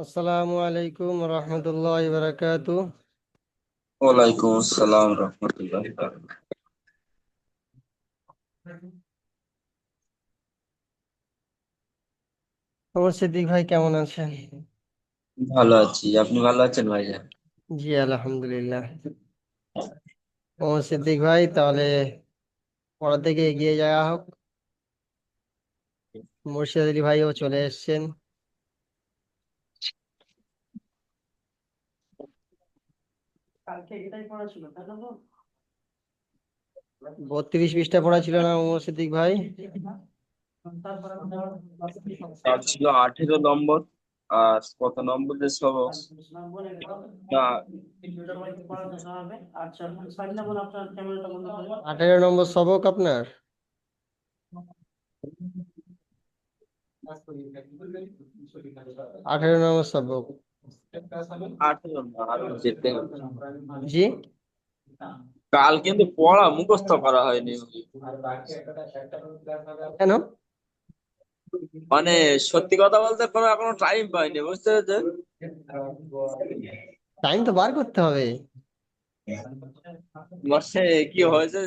আসসালামু আলাইকুম রহমতুল্লাহ বারাকাতু। ওয়ালাইকুম আসসালাম রহমতুল্লাহ। আমার সিদ্দিক ভাই কেমন আছেন? ভালো আছি, আপনি ভালো আছেন ভাইয়া? জি আলহামদুলিল্লাহ। আমার সিদ্দিক ভাই, তাহলে পড়া থেকে এগিয়ে যাওয়া হোক। মুর্শিদ আলী ভাইও চলে এসেছেন। কালকে এটাই পড়া ছিল তাই না? 32 পৃষ্ঠা পড়া ছিল না ওমর সিদ্দিক ভাই? তার ছিল 18 নম্বর। আর কত নম্বর যে সব না। 18 নম্বর সবক আপনার? 18 নম্বর সবক। 18 না, আরো যেতে হবে। জি। কাল কিন্তু পড়া মুখস্থ করা হয়নি। কেন? মানে সত্যি কথা বলতে কোনো এখনো টাইম পাইনি, বুঝতে পেরেছেন? টাইম তো বার করতে হবে। মানে কি হয়েছে,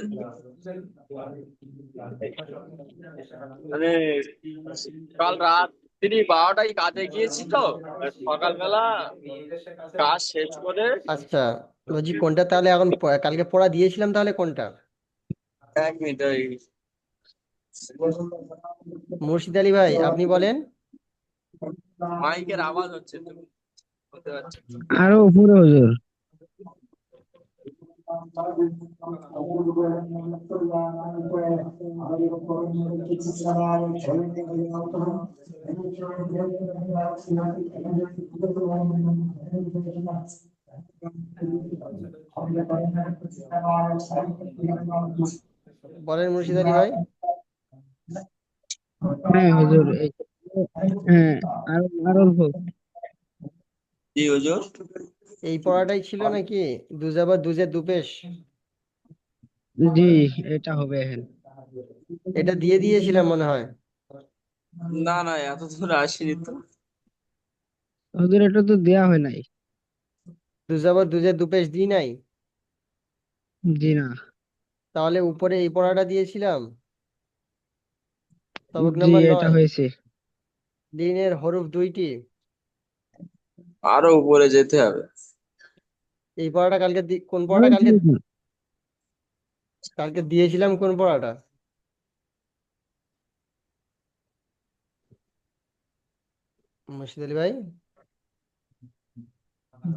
মানে কাল রাত্রি 12টায় কাজে গিয়েছি তো, আর সকালবেলা কাজ শেষ করে। আচ্ছা, বলছি কোনটা তাহলে এখন কালকে পড়া দিয়েছিলাম তাহলে কোনটা? 1 মিনিট মুর্শিদ আলী ভাই আপনি বলেন। মাইকের আওয়াজ হচ্ছে তো, বুঝতে পারছি। আরো উপরে হুজুর। বলেন মুর্শিদ আলী ভাই। হ্যাঁ হুজুর, হ্যাঁ, আরো আরো অল্প। জি হুজুর। এই পড়াটাই ছিল নাকি? দুজাবার দুজে দুপেশ। জি, এটা হবে এখন। এটা দিয়ে দিয়েছিলাম মনে হয়। না না, এত দূর আসিনি তো। হুজুর, এটা তো দেয়া হয় নাই। দুজাবার দুজে দুপেশ দিই নাই? জি না। তাহলে উপরে এই পড়াটা দিয়েছিলাম, সবক জি, নাম্বার এটা 9। হয়েছে। দিনের হরফ দুইটি। আরো উপরে যেতে হবে। এই পড়াটা কালকে কোন পড়াটা হয়েছে কালকে হুজুর। কালকে দিয়েছিলাম কোন পড়াটা? মুর্শিদ আলী ভাই।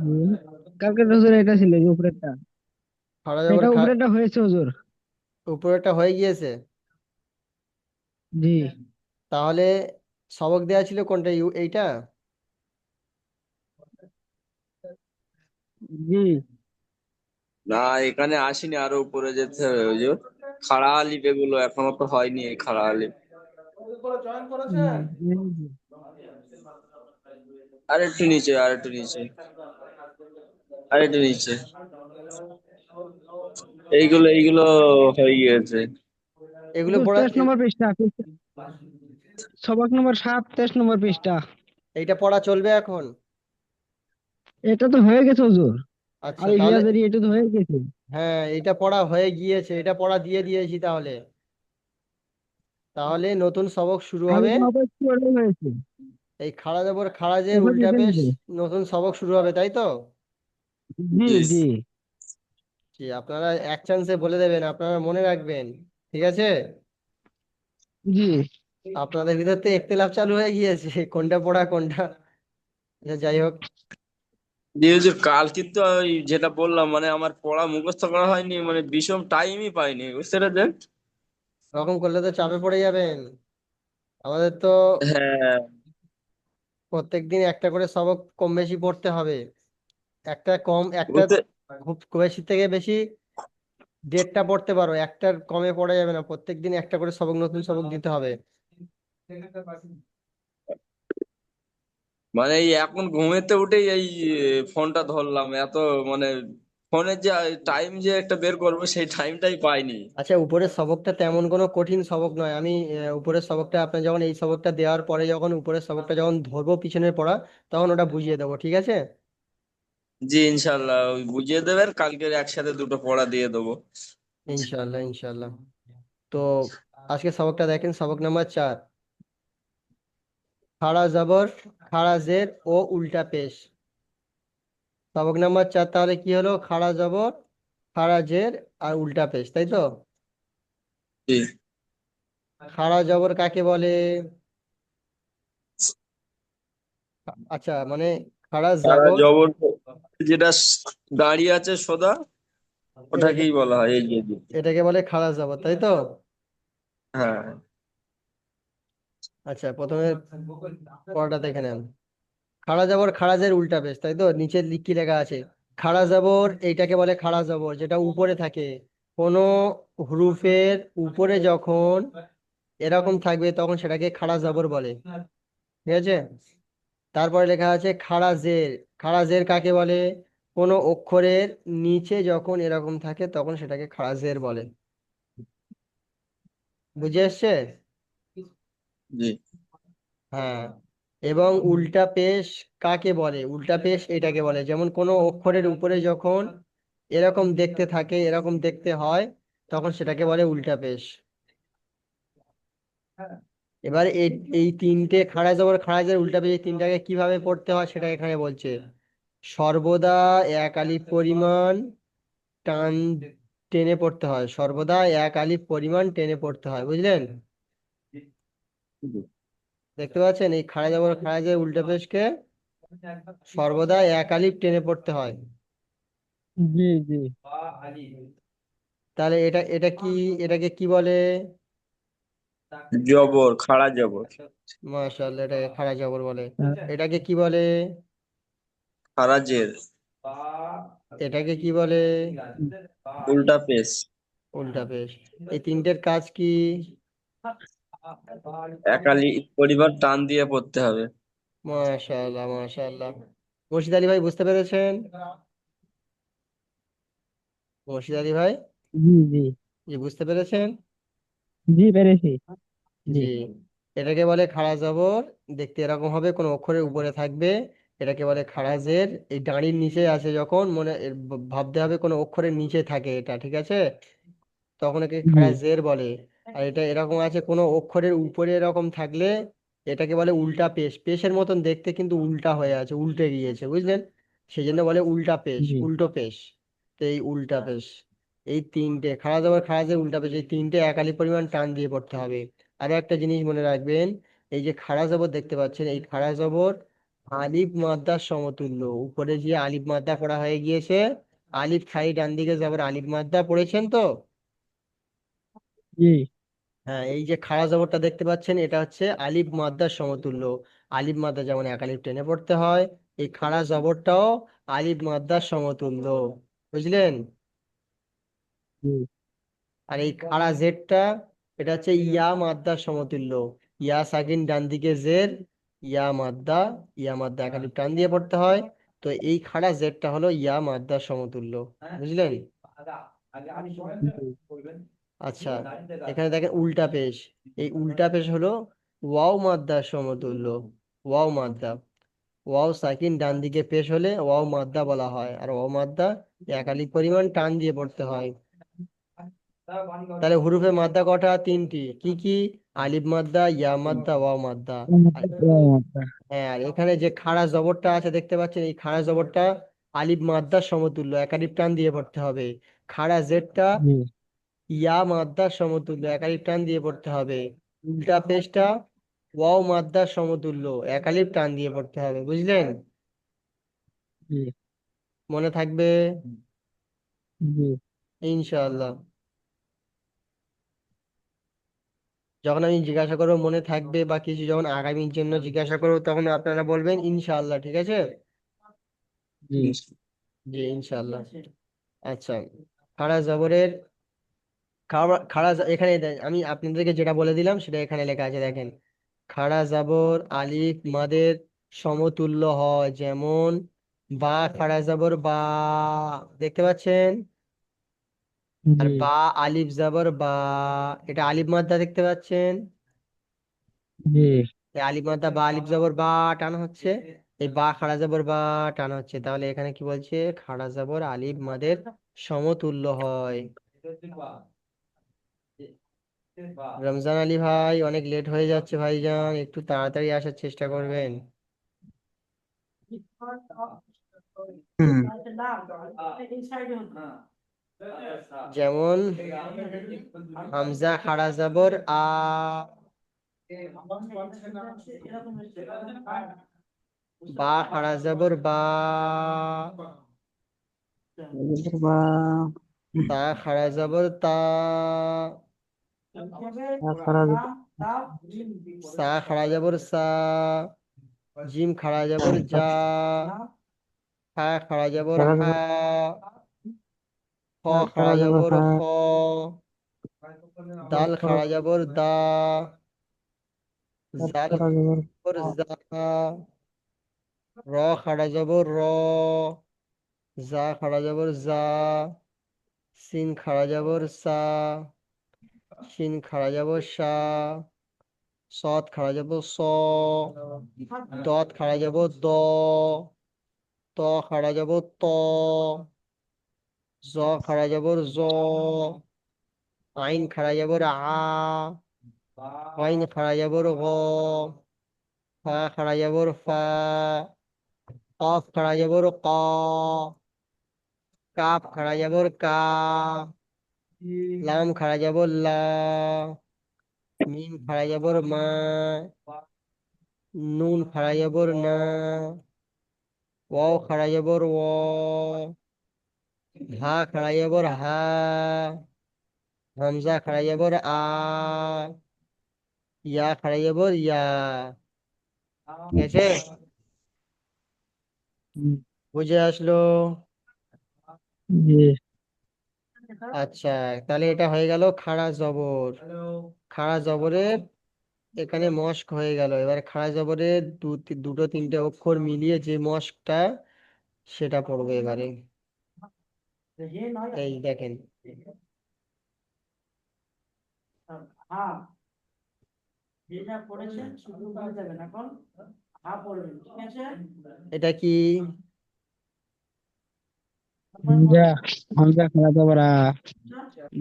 জি। কালকে তো হুজুর এটা ছিল, এই উপরেরটা। খাড়া জবর এটা খা। উপরেরটা হয়েছে হুজুর। উপরেরটা হয়ে গিয়েছে। জি। তাহলে সবক দেওয়া ছিল কোনটা, এইটা? জি। না, এখানে আসিনি, আরো উপরে যেতে হবে হুজুর। খাড়া আলিফ এগুলো এখনো তো হয়নি, এই খাড়া আলিফ। হুম, জি। আর একটু নিচে, আর একটু নিচে, আর একটু নিচে। এইগুলো এইগুলো হয়ে গিয়েছে। এগুলো হুজুর, পড়া 23 নম্বর পৃষ্ঠা, সবক নম্বর 7, 23 নম্বর পৃষ্ঠা। এইটা পড়া চলবে এখন? এটা তো হয়ে গেছে হুজুর। আচ্ছা আলিফ তাহলে। ইয়া জের এটা তো হয়ে গেছে। হ্যাঁ, এটা পড়া হয়ে গিয়েছে, এটা পড়া দিয়ে দিয়েছি তাহলে। তাহলে নতুন সবক শুরু হবে। আলিফ নবাজ পড়ে হয়েছে। এই খাড়া জবর খাড়াজের এবার উল্টা দেখেন পেশ। যে। নতুন সবক শুরু হবে তাই তো? জি জি জি। জি, আপনারা এক চান্সে বলে দেবেন, আপনারা মনে রাখবেন। ঠিক আছে। জি। আপনাদের ভিতর তো ইখতিলাফ চালু হয়ে গিয়েছে কোনটা পড়া কোনটা। আচ্ছা, যাই হোক। জি হুজুর, কাল কিন্তু ওই যেটা বললাম, মানে আমার পড়া মুখস্থ করা হয়নি, মানে বিষম টাইমই পাইনি, বুঝতে পেরেছেন? ওরকম করলে তো চাপে পড়ে যাবেন। আমাদের তো হ্যাঁ। প্রত্যেকদিন একটা করে সবক কম বেশি পড়তে হবে। একটা কম একটা, বুঝতে খুব বেশি থেকে বেশি 1.5টা পড়তে পারো, একটার কমে পড়া যাবে না। প্রত্যেকদিন একটা করে সবক, নতুন সবক দিতে হবে। মানে এই এখন ঘুমেতে উঠেই এই ফোনটা ধরলাম, এত মানে ফোনের যে টাইম যে একটা বের করবো সেই টাইমটাই পাইনি। আচ্ছা, উপরের সবকটা তেমন কোনো কঠিন সবক নয়। আমি উপরের সবকটা আপনার যখন এই সবকটা দেওয়ার পরে যখন উপরের সবকটা যখন ধরবো পিছনের পড়া, তখন ওটা বুঝিয়ে দেবো, ঠিক আছে? জি ইনশাল্লাহ ওই বুঝিয়ে দেবে, আর কালকে একসাথে দুটো পড়া দিয়ে দেবো। ইনশাল্লাহ, ইনশাল্লাহ। তো আজকে সবকটা দেখেন, সবক নাম্বার 4। খাড়া জবর, খাড়া জের ও উল্টা পেশ। সবক নাম্বার 4 তাহলে কি হলো? খাড়া জবর, খাড়া জের আর উল্টা পেশ, তাই তো? জি। খাড়া জবর কাকে বলে? আচ্ছা, মানে খাড়া তারা জবর, জবর যেটা দাঁড়িয়ে আছে সোদা, এটাকে ওটাকেই বলা হয় এই যে যে। এটাকে বলে খাড়া জবর, তাই তো? হ্যাঁ। আচ্ছা, প্রথমে পড়াটা দেখে নেন। খাড়া জবর খাড়াজের উল্টা পেশ, তাই তো? নিচে কি লেখা আছে? খাড়া জবর এইটাকে বলে খাড়া জবর, যেটা উপরে থাকে। কোনো হুরুফের উপরে যখন এরকম থাকবে তখন সেটাকে খাড়া জবর বলে, ঠিক আছে? তারপরে লেখা আছে খাড়া জের। খাড়া জের কাকে বলে? কোনো অক্ষরের নিচে যখন এরকম থাকে তখন সেটাকে খাড়া জের বলে। বুঝে এসছে? জি। হ্যাঁ। এবং উল্টা পেশ কাকে বলে? উল্টা পেশ এটাকে বলে, যেমন কোনো অক্ষরের উপরে যখন এরকম দেখতে থাকে, এরকম দেখতে হয়, তখন সেটাকে বলে উল্টা পেশ। এবার এই এই তিনটে খাড়া জবর খাড়া জের উল্টা পেশ, এই তিনটাকে কিভাবে পড়তে হয় সেটা এখানে বলছে। সর্বদা এক আলিফ পরিমাণ টান টেনে পড়তে হয়, সর্বদা এক আলিফ পরিমাণ টেনে পড়তে হয়, বুঝলেন? দেখতে পাচ্ছেন এই খাড়া জবর খাড়া জের উল্টা পেশকে সর্বদা এক আলিফ টেনে পড়তে হয়। জি জি তাহলে এটা এটা কি, এটাকে কি বলে? জবর, খাড়া জবর। মাশাআল্লাহ, এটাকে খাড়া জবর বলে। আহ, এটাকে কি বলে? খাড়া জের। এটাকে কি বলে? উল্টা পেশ। উল্টা পেশ। এই তিনটের কাজ কি? একালি পরিবার টান দিয়ে পড়তে হবে। মাশাআল্লাহ, মাশাআল্লাহ। মুর্শিদ আলী ভাই বুঝতে পেরেছেন? মুর্শিদ আলী ভাই, জি জি জি বুঝতে পেরেছেন? জি পেরেছি। জি জি। এটাকে বলে খাড়া জবর। দেখতে এরকম হবে, কোনো অক্ষরের উপরে থাকবে। এটাকে বলে খাড়া জের। এই দাঁড়ির নিচে আছে যখন, মনে ভাবতে হবে কোনো অক্ষরের নিচে থাকে এটা, ঠিক আছে? তখন একে জি খাড়া জের বলে। আর এটা এরকম আছে কোনো অক্ষরের উপরে এরকম থাকলে এটাকে বলে উল্টা পেশ। পেশের মতন দেখতে কিন্তু উল্টা হয়ে আছে, উল্টে গিয়েছে, বুঝলেন? সেই জন্য বলে উল্টা পেশ, জি উল্টো পেশ। তো এই উল্টা পেশ, এই তিনটে খাড়া জবর খাড়া জের উল্টা পেশ, এই তিনটে একালি পরিমাণ টান দিয়ে পড়তে হবে। আরো একটা জিনিস মনে রাখবেন, এই যে খাড়া জবর দেখতে পাচ্ছেন, এই খাড়া জবর আলিফ মাদ্দার সমতুল্য। উপরে যে আলিফ মাদ্দা পড়া হয়ে গিয়েছে, আলিফ খাই ডান দিকে জবর আলিফ মাদ্দা পড়েছেন তো? জি হ্যাঁ, এই যে খাড়া জবরটা দেখতে পাচ্ছেন, এটা হচ্ছে আলিফ মাদ্দার সমতুল্য। আলিফ মাদ্দা যেমন এক আলিফ টেনে পড়তে হয়, এই খাড়া জবরটাও আলিফ মাদ্দার সমতুল্য, বুঝলেন? জি আর এই খাড়া জেরটা, এটা হচ্ছে ইয়া মাদ্দার সমতুল্য। ইয়া সাকিন ডান দিকে জের, ইয়া মাদ্দা, ইয়া মাদ্দা এক আলিফ টান দিয়ে পড়তে হয়। তো এই খাড়া জেরটা হলো ইয়া মাদ্দার সমতুল্য, বুঝলেন? জি আচ্ছা, এখানে দেখেন উল্টা পেশ। এই উল্টা পেশ হলো ওয়াও মাদ্দার সমতুল্য। ওয়াও মাদ্দা, ওয়াও সাকিন ডান দিকে পেশ হলে ওয়াও মাদ্দা বলা হয়, আর ওয়াও মাদ্দা একালিক পরিমাণ টান দিয়ে পড়তে হয়। তাহলে হুরুফে মাদ্দা কটা? তিনটি। কি কি? আলিফ মাদ্দা, ইয়া মাদ্দা, ওয়াও মাদ্দা। আর হ্যাঁ, আর এখানে যে খাড়া জবরটা আছে দেখতে পাচ্ছেন, এই খাড়া জবরটা আলিফ মাদ্দার সমতুল্য, একালিফ টান দিয়ে পড়তে হবে। খাড়া জেরটা জি ইয়া মাদ্দার সমতুল্য, একালিফ টান দিয়ে পড়তে হবে। উল্টা পেশটা ওয়াও মাদ্দার সমতুল্য, একালিফ টান দিয়ে পড়তে হবে, বুঝলেন? জি মনে থাকবে জি ইনশাআল্লাহ। যখন আমি জিজ্ঞাসা করবো মনে থাকবে বা কিছু যখন আগামীর জন্য জিজ্ঞাসা করবো, তখন আপনারা বলবেন ইনশাআল্লাহ, ঠিক আছে? জি জি ইনশাআল্লাহ। আচ্ছা, খাড়া জবরের এখানে আমি আপনাদেরকে যেটা বলে দিলাম সেটা এখানে লেখা আছে, দেখেন। খাড়া জবর আলিফ মাদের সমতুল্য হয়, যেমন বা খাড়া জবর বা, দেখতে পাচ্ছেন? আর জি বা আলিফ জবর বা, এটা আলিফ মাদ্দা দেখতে পাচ্ছেন? জি। এই আলিফ মাদ্দা বা আলিফ জবর বা টান হচ্ছে, এই বা খাড়া জবর বা টান হচ্ছে, তাহলে এখানে কি বলছে, খাড়া জবর আলিফ মাদের সমতুল্য হয়। রমজান আলী ভাই, অনেক লেট হয়ে যাচ্ছে ভাইজান, একটু তাড়াতাড়ি আসার চেষ্টা করবেন। হুম। যেমন হামজা খাড়া জবর আ, বা খাড়া জবর বা, বা তা খাড়া জবর তা, খারাপ। সা খাড়া জবর সা, জিম খাড়া জবর জা, হা খাড়া জবর হা, খ খাড়া খারাপ জবর হা। খ, দাল খাড়া জবর দা, জাল খারাপ জবর জা, র খাড়া জবর র, জা খাড়া জবর জা, সিন খাড়া জবর সা, শিন খাড়া জবর সা, সৎ খাড়া জবর স, দত খাড়া জবর দ, ত খাড়া জবর ত, জ খাড়া জবর জ, আইন খাড়া জবর আ, আইন খাড়া জবর গ, ফা খাড়া জবর ফা, কফ খাড়া জবর ক, কাফ খাড়া জবর কা, লাম খাড়া জবর লা, মিম খাড়া জবর মা, নুন খাড়া জবর না, ওয়াও খাড়া জবর ও, হা খাড়া জবর হা, হামজা খাড়া জবর আ, ইয়া খাড়া জবর ইয়া। ঠিক আছে, বুঝে আসলো? জি। আচ্ছা, তাহলে এটা হয়ে গেল খাড়া জবর। খাড়া জবরের এখানে মস্ক হয়ে গেল, এবার খাড়া জবরের দুটো তিনটে অক্ষর মিলিয়ে যে মস্কটা, সেটা পড়বে এবারে। এই দেখেন, এটা কি? হামজা হামজা খারাপ জবর আ,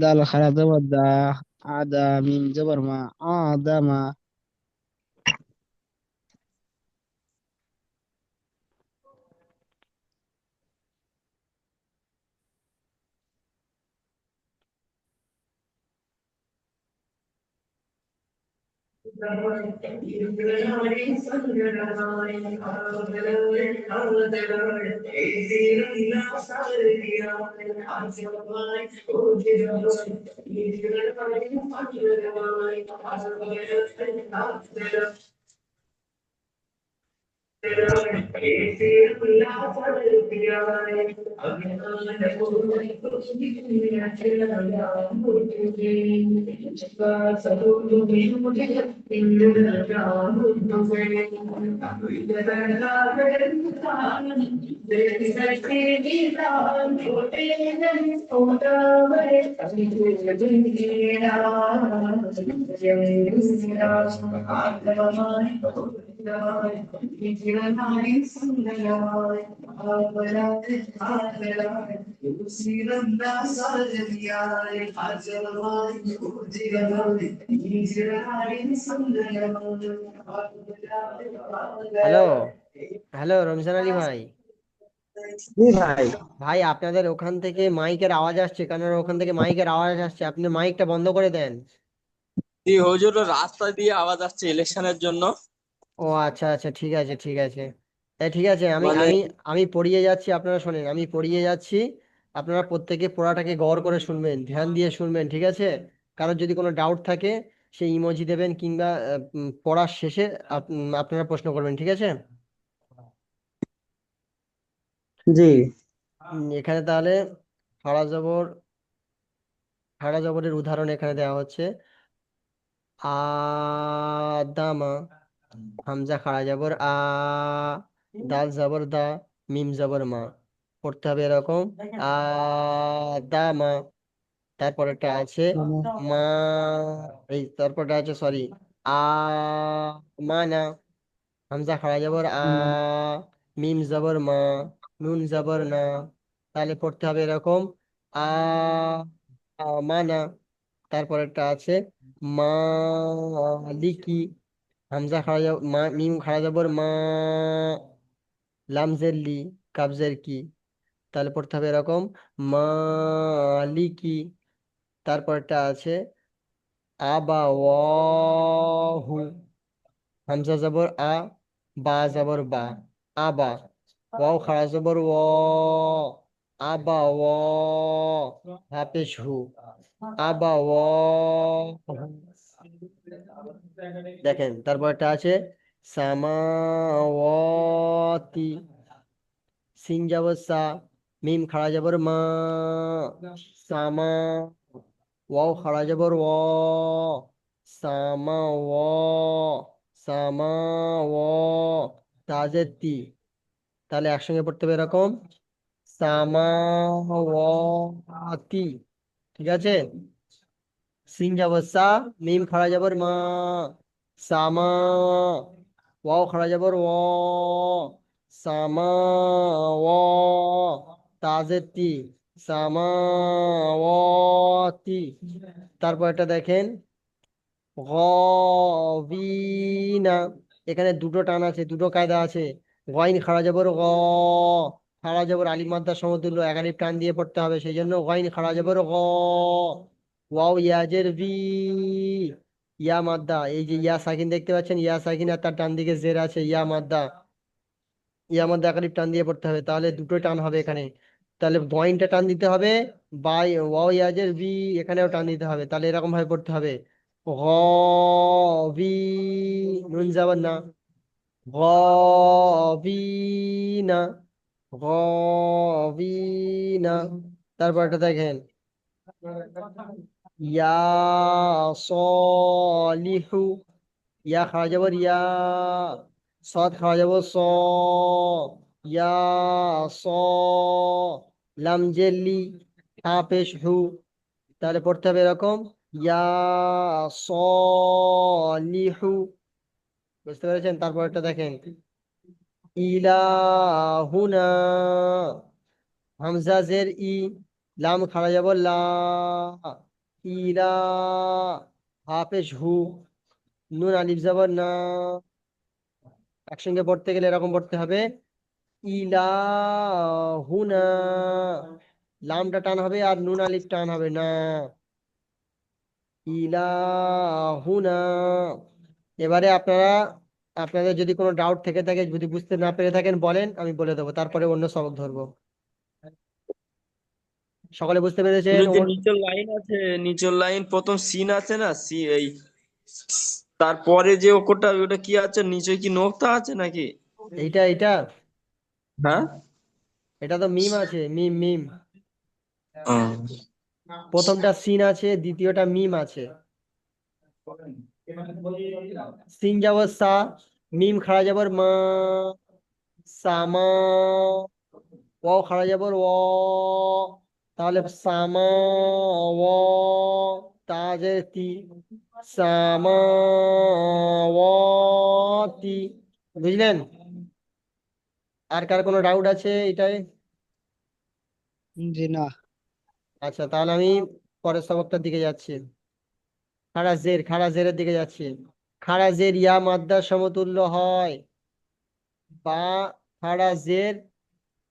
দাল খারাপ জবর দা, আদা মিম জবর মা, আদা মা। হ্যালো, হ্যালো রমজান আলী ভাই। জি ভাই। ভাই আপনাদের ওখান থেকে মাইকের আওয়াজ আসছে, কারণ ওখান থেকে মাইকের আওয়াজ আসছে, আপনি মাইকটা বন্ধ করে দেন। জি হুজুর, রাস্তা দিয়ে আওয়াজ আসছে ইলেকশনের জন্য। ও আচ্ছা আচ্ছা, ঠিক আছে ঠিক আছে। তাই ঠিক আছে, আমি মানে আমি আমি পড়িয়ে যাচ্ছি, আপনারা শোনেন, আমি পড়িয়ে যাচ্ছি। আপনারা প্রত্যেকে পড়াটাকে গৌর করে শুনবেন, ধ্যান দিয়ে শুনবেন, ঠিক আছে? কারোর যদি কোনো ডাউট থাকে, সেই ইমোজি দেবেন, কিংবা পড়ার শেষে আপনারা প্রশ্ন করবেন, ঠিক আছে? জি এখানে তাহলে খাড়া জবর, খাড়া জবরের উদাহরণ এখানে দেওয়া হচ্ছে। আদামা, হামজা খাড়া জবর আ, দাল জবর দা, মিম জবর মা, পড়তে হবে এরকম আদামা। তারপরেরটা আছে মা, এই তারপরটা আছে সরি আ মানা, হামজা খাড়া জবর মিম জবর মা, নুন জবর না। তাহলে পড়তে হবে এরকম আ মানা। তারপরেরটা আছে মালিকি, হামজা খাড়া মা, মিম খাড়া জবর মা, লামজের লি, কাবজের কি। তাহলে পড়তে হবে এরকম মালিকি। তারপরটা আছে আবাওয়াহু, হামজা জবর বা জবর বা, আবা, ওয়াও খাড়া জবর আবা হাফেজ হু, আবা দেখেন। তারপরটা আছে সামাওয়াতি, সিন জবর সা, মিম খাড়া জবর মা, সামা, ওয়াও খাড়া জবর সামা সামা তাজের তি। তাহলে একসঙ্গে পড়তে হবে এরকম সামাওয়াতি। ঠিক আছে, সিন জবর সা, মিম খাড়া জবর মা, সামা, ওয়াও খাড়া জবর সামা তাজের তি, সামাওয়াতি। তারপর এটা দেখেন গবিনা, এখানে দুটো টান আছে, দুটো কায়দা আছে। গইন খাড়া জবর খাড়া জবর আলিফ মাদ্দা সমতুল্য, এক আলিফ টান দিয়ে পড়তে হবে, সেই জন্য গইন খাড়া জবর ওয়াও ইয়াজের ভি, ইয়া মাদ্দা, এই যে ইয়া সাকিন দেখতে পাচ্ছেন, ইয়া সাকিন আর তার ডান দিকে জের আছে, ইয়া মাদ্দা, ইয়া মাদ্দা এক আলিফ টান দিয়ে পড়তে হবে, তাহলে দুটো টান হবে এখানে। তাহলে গইনটা টান দিতে হবে, বাই ওয়াও ইয়াজের ভি, এখানেও টান দিতে হবে, তাহলে এরকম ভাবে পড়তে হবে গবি, নুন যাবার না, গবিনা, গবিনা। তারপর এটা দেখেন ইয়া সলিহু, ইয়া খাওয়া যাব ইয়া, সদ খাওয়া যাব ইয়া স, লাম জেলি, পেশ হু। তাহলে পড়তে হবে এরকম ইয়া সলিহু। বুঝতে পেরেছেন? তারপর একটা দেখেন ইলাহুনা, হামজা জের ই, লাম খাড়া যাব লা, ইলা, হাফেজ হু, নুন আলিফ যাবার না। একসঙ্গে পড়তে গেলে এরকম পড়তে হবে ইলাহুনা, লামটা টান হবে আর নুন আলিফ টান হবে না, ইলাহুনা। এবারে আপনারা, আপনাদের যদি কোনো ডাউট থেকে থাকে, যদি বুঝতে না পেরে থাকেন বলেন, আমি বলে দেবো, তারপরে অন্য সবক ধরবো। সকলে বুঝতে পেরেছেন? কিন্তু যে নিচের লাইন আছে, নিচের লাইন প্রথম সিন আছে না, সি এই তারপরে যে অক্ষরটা ওটা কি আছে, নিচে কি নোক্তা আছে নাকি? এইটা এইটা হ্যাঁ। এটা তো মিম আছে, মিম মিম। ও, প্রথমটা সিন আছে, দ্বিতীয়টা মিম আছে। সিন যাবর সা, মিম খাড়া যাবর মা, সামা, ওয়াও খাড়া যাবর তাহলে সামা ও, তাজের তি, সামাওয়াতি। বুঝলেন? আর কার কোনো ডাউট আছে এটাই? জি না। আচ্ছা, তাহলে আমি পরের সবকটার দিকে যাচ্ছি। খাড়া জের, খাড়া জেরের দিকে যাচ্ছি। খাড়া জের ইয়া মাদ্দার সমতুল্য হয় বা খাড়া জের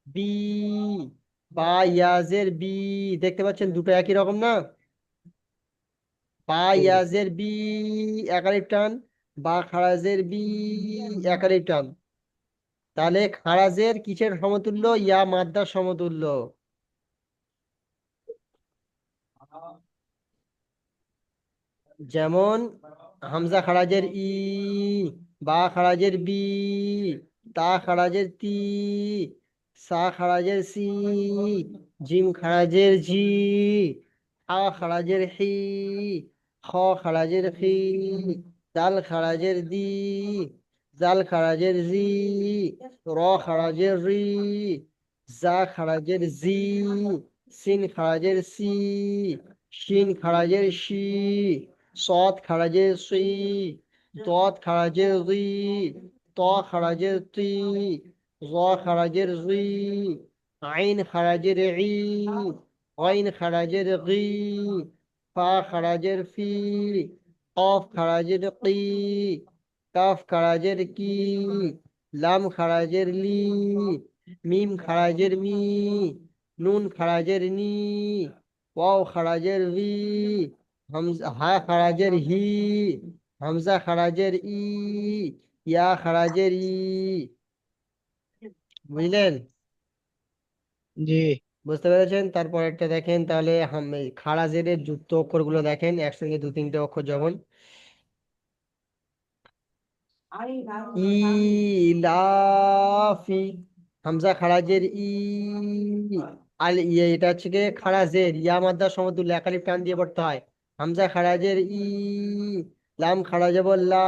বি, বা ইয়াজের বি। দেখতে পাচ্ছেন দুটো একই রকম না? বা ইয়াজের বি এক আলিফ টান, বা খারাজের বি এক আলিফ টান। তাহলে খারাজের কিসের সমতুল্য? ইয়া মাদ্দার সমতুল্য। যেমন হামজা খারাজের ই, বা খারাজের বি, তা খারাজের তি, সা খারাজের সি, জিম খারাজের ঝি, হা খারাজের হি, খ খারাজের খি, দাল খারাজের দি, জাল খারাজের জি, র খারাজের রি, জা খারাজের জি, সিন খারাজের সি, শিন খারাজের শি, সদ খারাজের সি, দদ খারাজের রি, ত খারাজের তি, জ খারাজের রি, আইন খারাজের ই, আইন খারাজের গি, ফা খারাজের ফি, কফ খারাজের কি, কাফ খারাজের কি, লাম খারাজের লি, মিম খারাজের মি, নুন খারাজের নি, ওয়াও খারাজের ভি, হামজা হা খারাজের হি, হামজা খারাজের ই, ইয়া খারাজের ই। বুঝলেন? জি। বুঝতে পেরেছেন? তারপর একটা দেখেন তাহলে এই খাড়া জেরের যুক্ত অক্ষরগুলো দেখেন একসঙ্গে দু তিনটে অক্ষর যখন ইলাফি, হামজা খারাজের ই, এটা হচ্ছে গিয়ে খারাজের ইয়া মাদ্দা সমতুল্য একালিফ টান দিয়ে পড়তে হয়। হামজা খারাজের ই, লাম খারাজে বললা,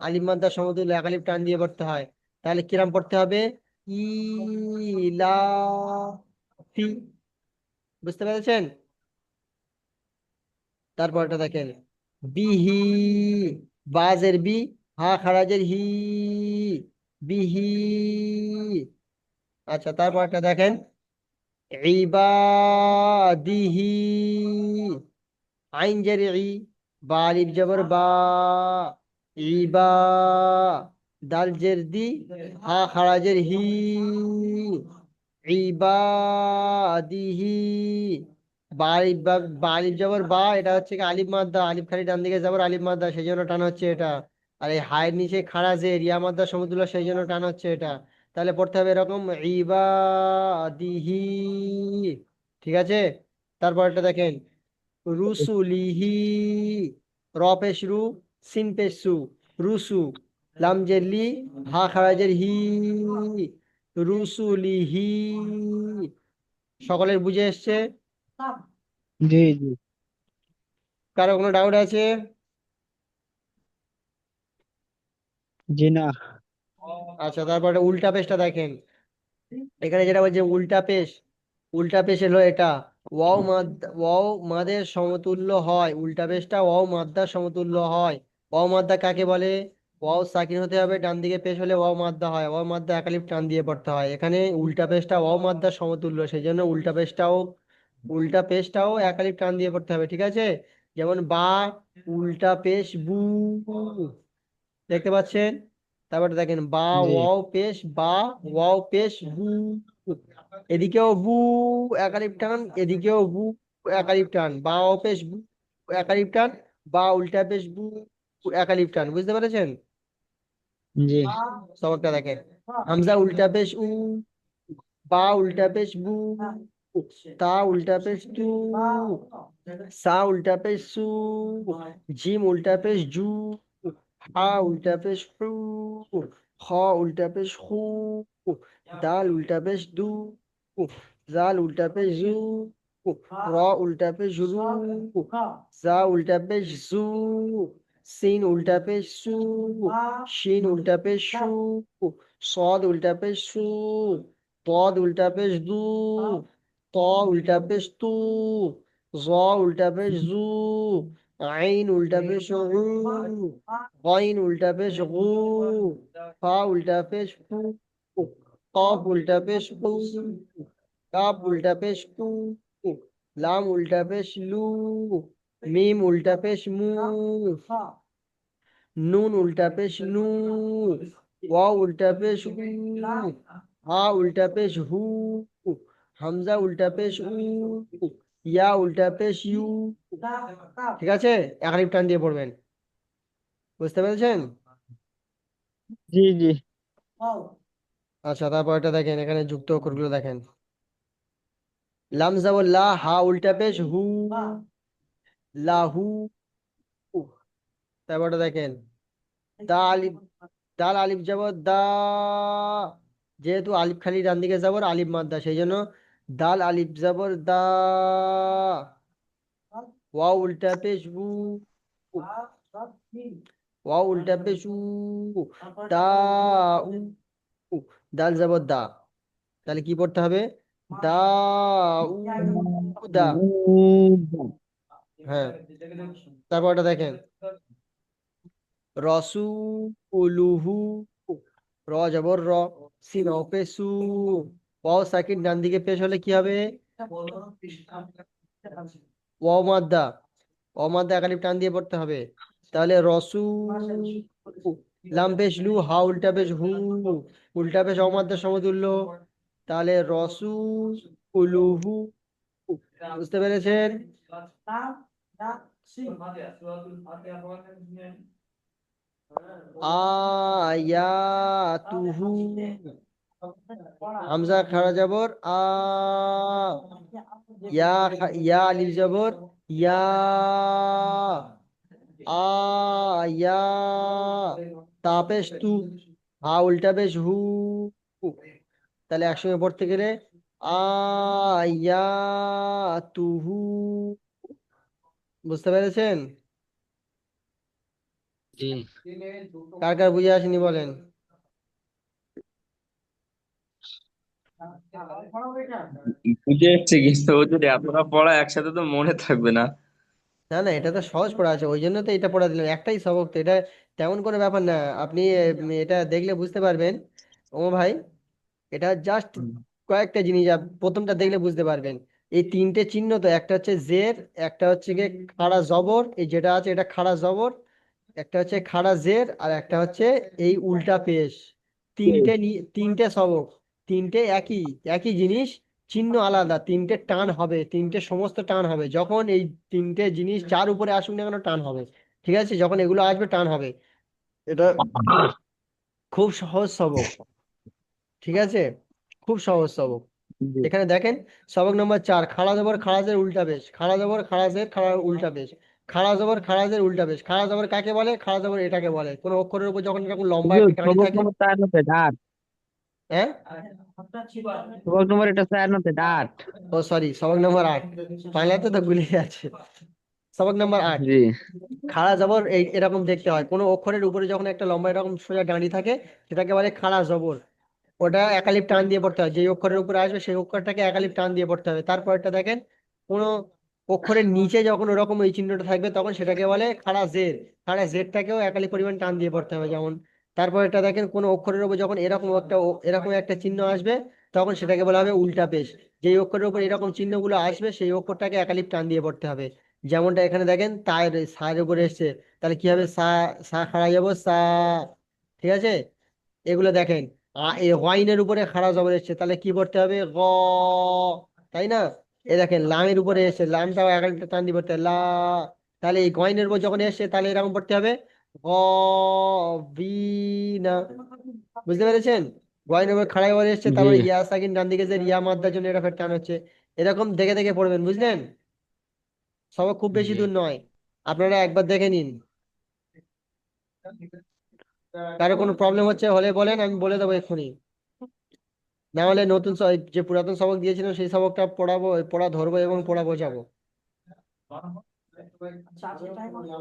আলিফ মাদ্দা সমতুল্য একালিফ টান দিয়ে পড়তে হয়। তাহলে কিরাম পড়তে হবে? ইলাফি। বুঝতে পেরেছেন? তারপরটা দেখেন বিহি, বাজের বি, হা খারাজের হি, বিহি। আচ্ছা তারপরটা দেখেন ইবাদিহি, আইন জের ই, বা আলিফ জবর বা, ইবা, দাল জের দি, হা খারাজের হি, ইবাদিহি, বা আলিফ বা আলিফ জবর বা, এটা হচ্ছে কি আলিফ মাদ্দা, আলিফ খালি ডান দিকে যাবর আলিফ মাদ্দা, সেই জন্য টান হচ্ছে এটা। আর এই হায়ের নিচে খাড়া যে রিয়া মাদ্দা সমতুল্য, সেই জন্য টান হচ্ছে এটা। তাহলে পড়তে হবে এরকম ইবাদিহি। ঠিক আছে? তারপর এটা দেখেন রুসুলিহি, র পেশ রু, সিন পেশ সু, রুসু, লাম জের লি, হা খারাজের হি, রুসুলিহি। সকলের বুঝে এসছে? জি জি। কারো কোনো ডাউট আছে? জি না। আচ্ছা তারপরে উল্টা পেশটা দেখেন। এখানে যেটা বলছে উল্টা পেশ, উল্টা পেশ হলো এটা ওয়াও মাদ, ওয়াও মাদের সমতুল্য হয়, উল্টা পেশটা ওয়াও মাদ্দার সমতুল্য হয়। ওয়াও মাদ্দা কাকে বলে? ওয়াও সাকিন হতে হবে, ডান দিকে পেশ হলে ওয়াও মাদ্দা হয়, ওয়াও মাদ্দা একালিফ টান দিয়ে পড়তে হয়। এখানে উল্টা পেশটা ওয়াও মাদ্দার সমতুল্য, সেই জন্য উল্টা পেশটাও একালিফ টান দিয়ে পড়তে হবে। ঠিক আছে? যেমন বা, উল্টা পেশ বু, দেখতে পাচ্ছেন? তারপরে দেখেন বা জি ওয়াও পেশ বা, ওয়াও পেশ বু, এদিকেও বু একালিপ টান, এদিকেও বু একালিপ টান, বা ওয়াও পেশ বু একালিপ টান, বা উল্টা পেশ বু একালিপ টান। বুঝতে পেরেছেন? জি সবকটা দেখেন হামজা উল্টা পেশ উ, বা উল্টা পেশ বু, তা উল্টা পেশ তু, সা উল্টা পেশ সু, জিম উল্টা পেশ জু, হা উল্টা পেশ হু, খ উল্টা পেশ হু, দাল উল্টা পেশ দু, জাল উল্টা পেশ জু, র উল্টা পেশ রু, জা উল্টা পেশ জু, সিন উল্টা পেশ সু, শিন উল্টা পেশ সু, صاد উল্টা পেশ সু, ضاد উল্টা পেশ দু, ত উল্টা পেশ তু, জ উল্টা পেশ জু, আইন উল্টা পেশ উ, গইন উল্টা পেশ গু, ফা উল্টা পেশ ফু, কফ উল্টা পেশ কু, কাপ উল্টা পেশ কু, লাম উল্টা পেশ লু, মিম উল্টা পেশ মু, নুন উল্টা পেশ নু, ওয়াও উল্টা পেশ উ, হা উল্টা পেশ হু, হামজা উল্টা পেশ উ, ইয়া উল্টা পেশ ইউ। ঠিক আছে? একালিপ টান দিয়ে পড়বেন। বুঝতে পেরেছেন? জি জি। আচ্ছা তারপর এটা দেখেন, এখানে যুক্ত অক্ষরগুলো দেখেন লাম যাবর লা, হা উল্টা পেশ হু, লাহু। তারপর এটা দেখেন দা আলিফ, দাল আলিফ যাবর দা, যেহেতু আলিফ খালি ডান দিকে যাবর আলিফ মাদ্দা, সেই জন্য দাল আলিফ যাবর দা, ওয়াও উল্টা পেশ বু, ওয়াও উল্টা পেশ উ, দা উ, উ, দাল জবর দা, তাহলে কি পড়তে হবে? দা উ, দা। হ্যাঁ, তারপর ওটা দেখেন, রসুলুহু, র জবর র, সিন পেশু, ওয়াও সাকিন ডান দিকে পেশ হলে কি হবে? ওয়াও মাদ্দা, ওয়াও মাদ্দা একালিফ টান দিয়ে পড়তে হবে। তাহলে রসু, লাম পেশ লু, হা উল্টা পেশ হু, উল্টা পেশ ওয়াও মাদ্দার সমতুল্য। তাহলে রসু উলুহু, বুঝতে পেরেছেন? আয়াতুহু, হামজা খাড়া জবর আ, ইয়া আলিফ জবর ইয়া, আয়া, তাপেশ তু, হা উল্টা পেশ হু, তাহলে একসঙ্গে পড়তে গেলে আয়াতুহু, বুঝতে পেরেছেন? জি। কার কার বুঝে আসেনি বলেন? বুঝে এসছে, কিন্তু হুজুর এতটা পড়া একসাথে তো মনে থাকবে না। না না, এটা তো সহজ পড়া আছে, ওই জন্য তো এটা পড়া দিলাম, একটাই সবক তো এটা, তেমন কোনো ব্যাপার না। আপনি এটা দেখলে বুঝতে পারবেন ও ভাই, এটা জাস্ট কয়েকটা জিনিস প্রথমটা দেখলে বুঝতে পারবেন। এই তিনটে চিহ্ন তো, একটা হচ্ছে জের, একটা হচ্ছে গিয়ে খাড়া জবর, এই যেটা আছে এটা খাড়া জবর, একটা হচ্ছে খাড়া জের, আর একটা হচ্ছে এই উল্টা পেশ। তিনটে সবক, তিনটে একই, একই জিনিস, চিহ্ন আলাদা, তিনটে টান হবে, তিনটে সমস্ত টান হবে, যখন এই তিনটে জিনিস যার উপরে আসুক না কেন টান হবে। ঠিক আছে, যখন এগুলো আসবে টান হবে। এটা খুব সহজ সবক, ঠিক আছে, খুব সহজ সবক। জি এখানে দেখেন, সবক নম্বর 4, খাড়া জবর খাড়াজের উল্টা পেশ, খাড়া জবর খাড়াজের খাড়া উল্টা পেশ, খাড়া জবর খাড়াজের উল্টা পেশ। খাড়া জবর কাকে বলে? খাড়া জবর এটাকে বলে, কোনো অক্ষরের উপর যখন এরকম লম্বা হুজুর, একটা কাঁড়ি সবক থাকে। নম্বর 4 নতে ডাট। হ্যাঁ, সবক নম্বর এটা 4 নতে ডাট। ও সরি, সবক নম্বর 8, বাংলাতে তো গুলিয়ে যাচ্ছে। সবক নম্বর 8, জি খাড়া জবর এই এরকম দেখতে হয়, কোনো অক্ষরের উপরে যখন একটা লম্বা এরকম সোজা দাঁড়ি থাকে, সেটাকে বলে খাড়া জবর। ওটা একালিপ টান দিয়ে পড়তে হয়, যে অক্ষরের উপরে আসবে সেই অক্ষরটাকে একালিপ টান দিয়ে পড়তে হবে। তারপরটা দেখেন, কোনো অক্ষরের নিচে যখন ওরকম এই চিহ্নটা থাকবে তখন সেটাকে বলে খাড়া জের, খাড়া জেরটাকেও একালি পরিমাণ টান দিয়ে পড়তে হবে যেমন। তারপর এটা দেখেন, কোন অক্ষরের উপর যখন এরকম একটা চিহ্ন আসবে, তখন সেটাকে বলা হবে উল্টা পেশ। যেই অক্ষরের উপর এরকম চিহ্নগুলো আসবে সেই অক্ষরটাকে একালিপ টান দিয়ে পড়তে হবে। যেমনটা এখানে দেখেন, তায়ের সায়ের উপরে এসছে, তাহলে কি হবে? সা, সা খাড়া যাবো সা, ঠিক আছে। এগুলো দেখেন, এ ওয়াইনের উপরে খাড়া জবর এসছে, তাহলে কি পড়তে হবে? গ, তাই না? এ দেখেন, লামের উপরে এসছে, লামটাও একটা টান দিয়ে পড়তে হবে, লা, তাহলে এই গয়নের উপর যখন এসছে তাহলে এরকম পড়তে হবে গ, বি, না, বুঝতে পেরেছেন? গয়নের উপর খাড়া জবর এসছে, জি তারপরে ইয়া সাকিন ডান দিকে যে ইয়া মাদ্দার জন্য এটা ফের টান হচ্ছে। এরকম দেখে দেখে পড়বেন, বুঝলেন? সব খুব বেশি জি দূর নয়, আপনারা একবার দেখে নিন। কারো কোনো প্রবলেম হচ্ছে হলে বলেন, আমি বলে দেবো এক্ষুনি। না হলে নতুন যে পুরাতন সবক দিয়েছিলাম সেই সবকটা পড়াবো, পড়া ধরবো এবং পড়া বোঝাবো।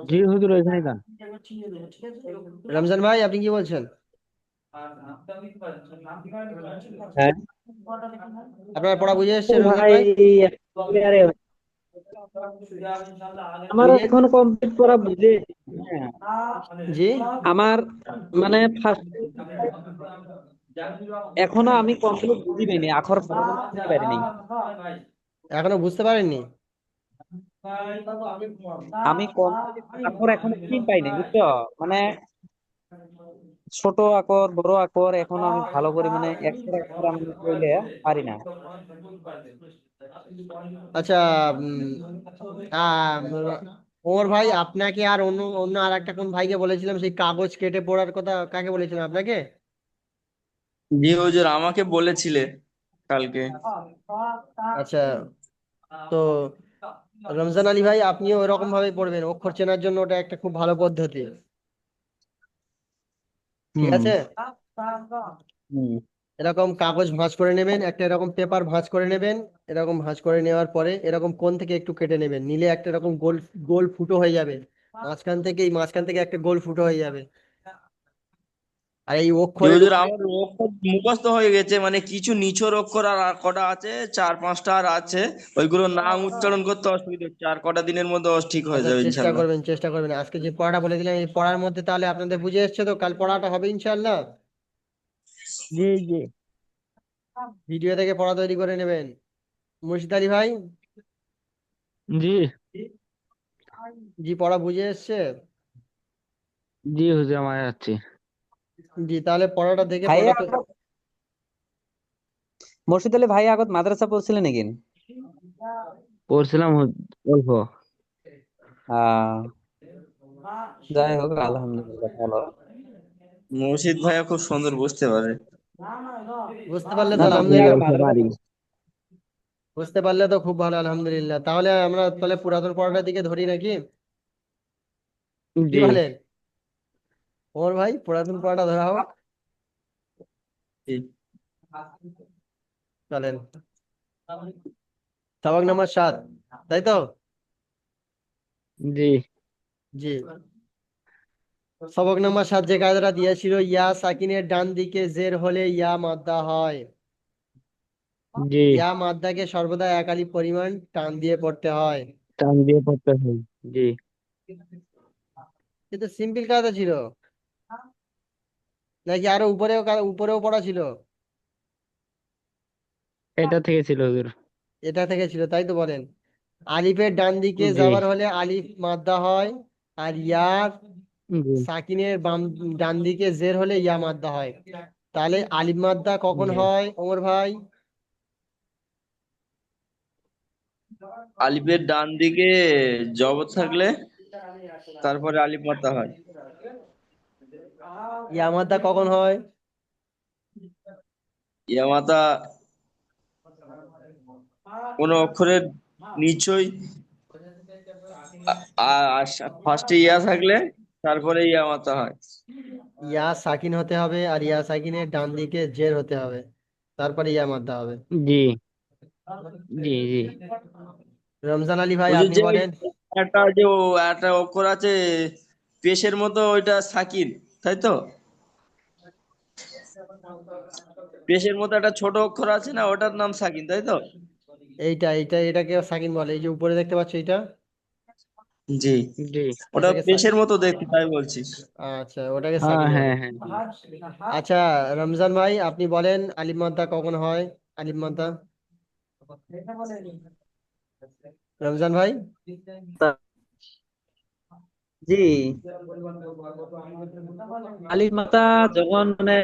জি হুজুর, ওইখানে গান। রমজান ভাই, আপনি কি বলছেন? হ্যাঁ আপনার পড়া বুঝে এসছে ও রমজান ভাই, ভাই? আরে আমার বুঝে, এখন কমপ্লিট করা বুঝে। হ্যাঁ, জি, আমার মানে ফার্স্ট এখনো আমি কমপ্লিট বুঝি পাইনি, আখর ভালো করে চিনতে পারি নাই। এখনো বুঝতে পারেননি? আমি কমপ্লিট আখর এখনো চিন পাই নাই, বুঝছো? মানে ছোট আকর বড় আকর এখনো আমি ভালো করে মানে একটা অক্ষর আমি কইলে পারি না। আচ্ছা, ওমর ভাই, আপনাকে আর অন্য অন্য আর একটা কোন ভাইকে বলেছিলাম সেই কাগজ কেটে পড়ার কথা, কাকে বলেছিলাম আপনাকে? জি হুজুর, আমাকে বলেছিলে কালকে। আচ্ছা, তো রমজান আলী ভাই, আপনিও ওরকম ভাবে পড়বেন, অক্ষর চেনার জন্য ওটা একটা খুব ভালো পদ্ধতি, ঠিক হুম আছে। হুম এরকম কাগজ ভাঁজ করে নেবেন, একটা এরকম পেপার ভাঁজ করে নেবেন, এরকম ভাঁজ করে নেওয়ার পরে এরকম কোণ থেকে একটু কেটে নেবেন, নিলে একটা এরকম গোল গোল ফুটো হয়ে যাবে। মাঝখান থেকে একটা গোল ফুটো হয়ে যাবে। আর এই জি অক্ষরের হুজুর, উপরে আমার অক্ষর মুখস্থ হয়ে গেছে, মানে কিছু নিচের অক্ষর আর কটা আছে, 4-5টা আর আছে, ওইগুলোর নাম উচ্চারণ করতে অসুবিধা হচ্ছে, আর কটা দিনের মধ্যে ঠিক হয়ে আচ্ছা, যাবে ইনশাল্লাহ। চেষ্টা করবেন আজকে যে পড়াটা বলে দিলাম এই পড়ার মধ্যে তাহলে আপনাদের বুঝে এসছে তো, কাল পড়াটা হবে ইনশাআল্লাহ। জি জি ভিডিও থেকে পড়া তৈরি করে নেবেন। মুর্শিদ আলী ভাই, জি জি পড়া বুঝে এসছে? জি হুজুর, আমার যাচ্ছি। জি তাহলে পড়াটা দেখে ভাইয়া পড়া তো। আগত মুর্শিদ আলী ভাই আগত মাদ্রাসা পড়ছিলেন নাকি? পড়ছিলাম অল্প। আহ যাই হোক, আলহামদুলিল্লাহ ভালো। মৌসিদ ভাইয়া খুব সুন্দর বুঝতে পারে। বুঝতে পারলে না তো না, জি, যাক, আলহামদুলিল্লাহ। অল্প মাদ্রাসা পারি। বুঝতে পারলে তো খুব ভালো, আলহামদুলিল্লাহ। তাহলে আমরা তাহলে পুরাতন পড়াটার দিকে ধরি নাকি, কি জি বলেন? ওর ভাই পুরাতন পড়াটা ধরা হোক। জি। চলেন, সবক নাম্বার 7, তাই তো? জি জি, সবক নাম্বার 7 যে কায়দাটা দিয়েছিল, ইয়া সাকিনের ডান দিকে জের হলে ইয়া মাদ্দা হয়। জি ইয়া মাদ্দাকে সর্বদা এক আলিফ পরিমাণ টান দিয়ে পড়তে হয়। টান দিয়ে পড়তে হয়। জি, কিন্তু সিম্পল কায়দা ছিল নাকি আরো উপরেও পড়া ছিল? এটা থেকে ছিল হুজুর। এটা থেকে ছিল, তাই তো বলেন। আলিফের ডান দিকে জি যাবার হলে আলিফ মাদ্দা হয়, আর ইয়ার জি সাকিনের ডান দিকে জের হলে ইয়া মাদ্দা হয়। তাহলে আলিফ মাদ্দা কখন জি হয় ওমর ভাই? আলিফের ডান দিকে জবর থাকলে তারপরে আলিফ মাত্রা হয়। ইয়া মাদ্দা কখন হয়? ইয়া মাতা কোন অক্ষরের নিচই ফার্স্টে ইয়া থাকলে তারপরে ইয়া মাতা হয়। ইয়া সাকিন হতে হবে, আর ইয়া সাকিনের ডান দিকে জের হতে হবে, তারপরে ইয়া মাদ্দা হবে। জি জি জি রমজান আলী ভাই, ওই যে আপনি যে ওই বলেন। একটা অক্ষর আছে পেশের মতো, ওইটা সাকিন, তাই তো? পেশের মতো একটা ছোট অক্ষর আছে না, ওটার নাম সাকিন, তাই তো? এটাকে সাকিন বলে, এই যে উপরে দেখতে পাচ্ছ এটা, জি, জি ওটা এটাকে পেশের মতো দেখতে, তাই বলছি। আচ্ছা, ওটাকে হ্যাঁ সাকিন বলে। হ্যাঁ হ্যাঁ। আচ্ছা, রমজান ভাই আপনি বলেন আলিফ মাদ্দা কখন হয়? আলিফ মাদ্দা, রমজান ভাই। জি, আলিফ মাতা যখন মানে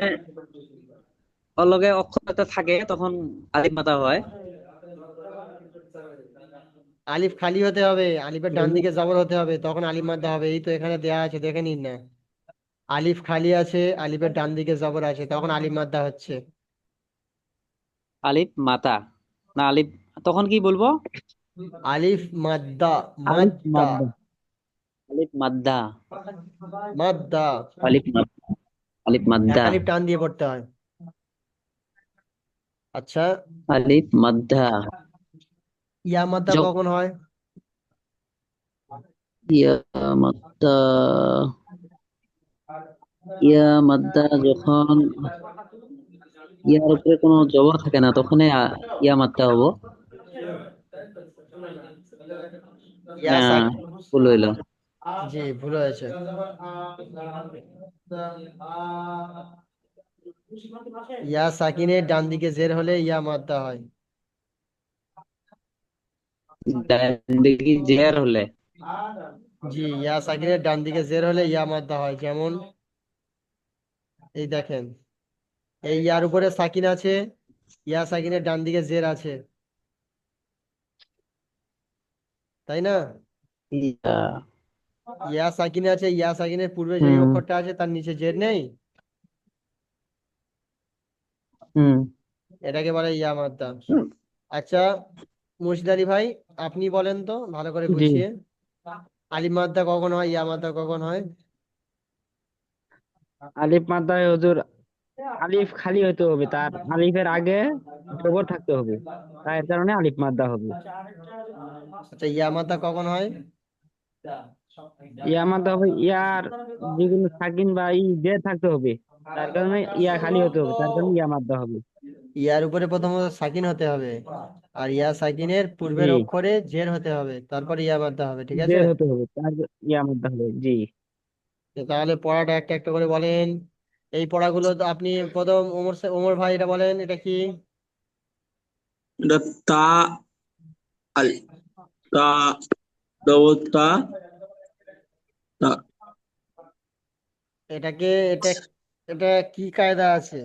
ওর লগে অক্ষর একটা থাকে তখন আলিফ মাতা হয়। আলিফ খালি হতে হবে, আলিফের ডান দিকে জবর হতে হবে, তখন আলিফ মাদ্দা হবে। এই তো এখানে দেয়া আছে, দেখে নিন না। আলিফ খালি আছে, আলিফের ডান দিকে জবর আছে, তখন আলিফ মাদ্দা হচ্ছে। আলিফ মাতা, না আলিফ, তখন কি বলবো? আলিফ মাদ্দা, আলিফ মাদ্দা, মাদ্দা। আলিফ মাদ্দা, মাদ্দা। আলিফ মাদ্দা, আলিফ এক মাদ্দা, আলিফ টান দিয়ে পড়তে হয়। আচ্ছা, আলিফ মাদ্দা। ইয়া মাদ্দা য- কখন হয়? ইয়া মাদ্দা, ইয়া মাদ্দা যখন ইয়ার উপরে কোনো জবর থাকে না তখন ইয়া মাদ্দা হবো। ইয়া না, সাকিন, ভুল হইলো। জি ভুল হয়েছে। ইয়া সাকিনের ডান দিকে জের হলে ইয়া মাদ্দা হয়। ডান দিকে জের হলে জি, ইয়া সাকিনের ডান দিকে জের হলে ইয়া মাদ্দা হয়। যেমন এই দেখেন, এই ইয়ার উপরে সাকিন আছে, ইয়া সাকিনের ডান দিকে জের আছে, তাই না? ইয়া। ইয়া সাকিন আছে, ইয়া সাকিনের পূর্বে যেই হুম অক্ষরটা আছে তার নিচে জের নেই, হুম। এটাকে বলে ইয়া মাদ্দা। আচ্ছা, মুর্শিদ আলী ভাই, আপনি বলেন তো ভালো করে জি, গুছিয়ে, আলিফ মাদ্দা কখন হয়, ইয়া মাদ্দা কখন হয়? আলিফ মাদ্দায় হুজুর আলিফ খালি হতে হবে, তার আলিফের আগে জবর থাকতে হবে, তাই এর কারণে আলিফ মাদ্দা হবে। আচ্ছা, ইয়া মাদ্দা কখন হয়? ইয়া মানতে হবে, ইয়ার যেগুলো সাকিন বা যে থাকতে হবে, তার কারণে ইয়া খালি হতে হবে, তার কারণে ইয়া মানতে হবে। ইয়ার উপরে প্রথমত সাকিন হতে হবে, আর ইয়া সাকিনের পূর্বের জি, অক্ষরে জের হতে হবে, তারপর ইয়া বাঁধতে হবে, ঠিক আছে? জের হতে হবে, ইয়া মানতে হবে। জি। তো তাহলে পড়াটা একটা একটা করে বলেন। এই পড়াগুলো তো আপনি প্রথম ওমর ভাই এটা বলেন, এটা কি? এটা তা আল তা জবর তা তা এটাকে এটা এটা কি কায়দা আছে?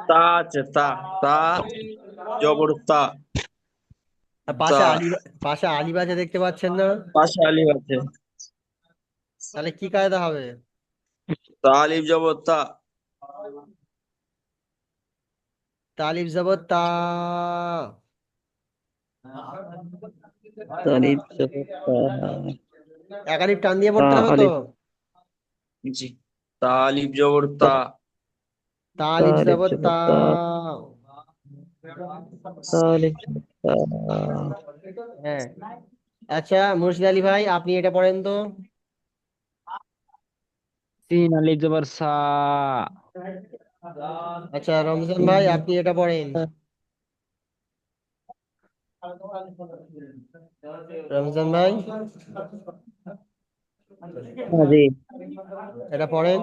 তা আছে, তা তা জবর তা আর তা পাশে আলিবাজে দেখতে পাচ্ছেন না? পাশে আলিফ আছে। তাহলে কি কায়দা হবে? তা আলিফ জবর তা তালিব জবর তা। তালিফ জবর তা। একালিপ টান দিয়ে তা পড়তে হবে তো। আলিফ। জি, তা আলিফ জবর তা তালিব তালিফ জবর তা। জবর তা। তালিফ জবর তা। হ্যাঁ। আচ্ছা মুর্শিদ আলী ভাই আপনি এটা পড়েন তো। সিন আলিফ জবর সা। আচ্ছা রমজান ভাই আপনি এটা পড়েন। রমজান ভাই হ্যাঁ, জি। এটা পড়েন।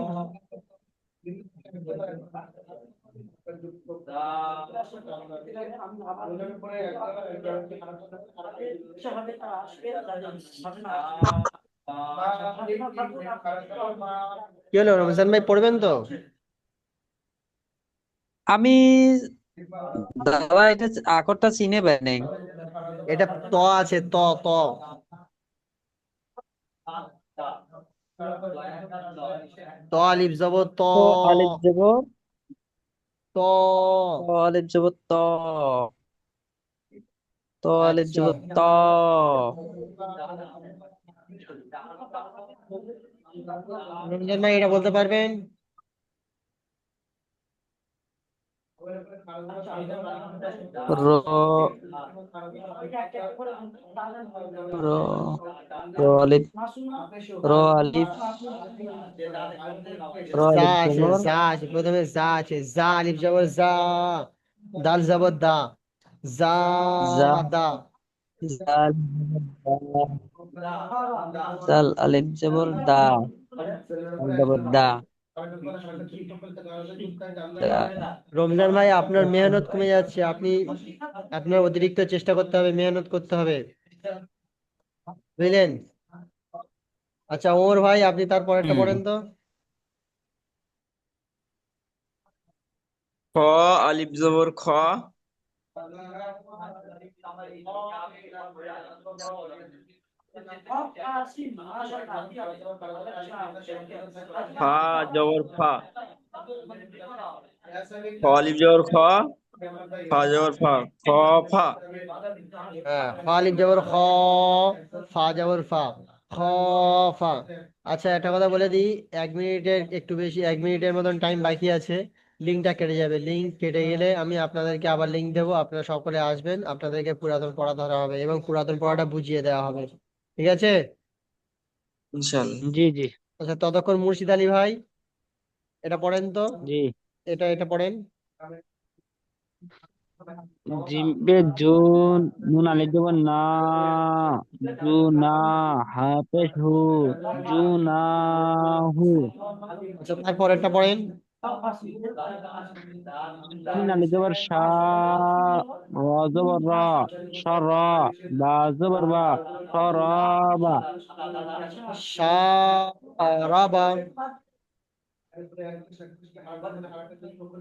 কি হলো রমজান ভাই, পড়বেন তো? আমি দাদা এটা আকরটা চিনে পাই নাই। এটা ত আছে, ত ত। ত আলিফ জবর ত। তো আলিফ জবর ত। তো আলিফ জবর ত। তো আলিফ আচ্ছা জবর ত। রমজান ভাই এটা বলতে পারবেন? র র র আলিফ র আলিফ র যা আলিফ আছে, জবর যা আছে, প্রথমে যা আছে, যা আলিফ জবর যা। দাল জবর দা। যা। জা দা। জাল জবর দা। জাল আলিফ জবর দা। জাল জবর দা। দা। রমজান ভাই আপনার মেহনত কমে যাচ্ছে, আপনি আপনার অতিরিক্ত চেষ্টা করতে হবে, মেহনত করতে হবে, বুঝলেন? আচ্ছা ওমর ভাই আপনি তারপর একটা হুম। পড়েন তো। খ আলিফ জবর খ ফা জবর ফা খ আলিফ জবর খ ফা জবর ফা খ ফা হ্যাঁ ফা আলিফ জবর খ, ফা জবর ফা, খ ফা। আচ্ছা একটা কথা বলে দিই, 1 মিনিটের একটু বেশি, 1 মিনিটের মতন টাইম বাকি আছে। লিঙ্কটা কেটে যাবে, লিঙ্ক কেটে গেলে আমি আপনাদেরকে আবার লিঙ্ক দেবো, আপনারা সকলে আসবেন, আপনাদেরকে পুরাতন পড়া ধরা হবে এবং পুরাতন পড়াটা বুঝিয়ে দেওয়া হবে, ঠিক আছে? ইনশাল্লাহ। জি, জি, আচ্ছা ততক্ষণ মুর্শিদ আলী ভাই এটা পড়েন তো। জি। এটা পড়েন। জিমবে জুন, নুন আলিফ জবর না, জু না, হাফেজ হু, জু না হু। আচ্ছা তারপরেরটা পড়েন। সিন আলিফ জবর সা, র জবর র, স র, বা জবর বা, স র বা। সারাবা।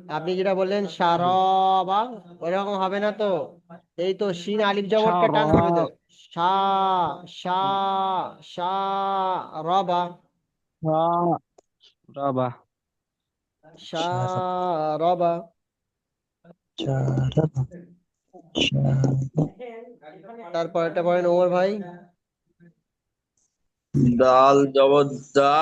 আপনি যেটা বললেন সারাবা, ওইরকম হবে না তো। এই তো শিন আলিফ সা জবরটা র, টান হবে তো। সা। সা। সা। রবা। সা র বা। সা। রবা। তারপর এটা পড়েন ওমর ভাই। দাল জবর দা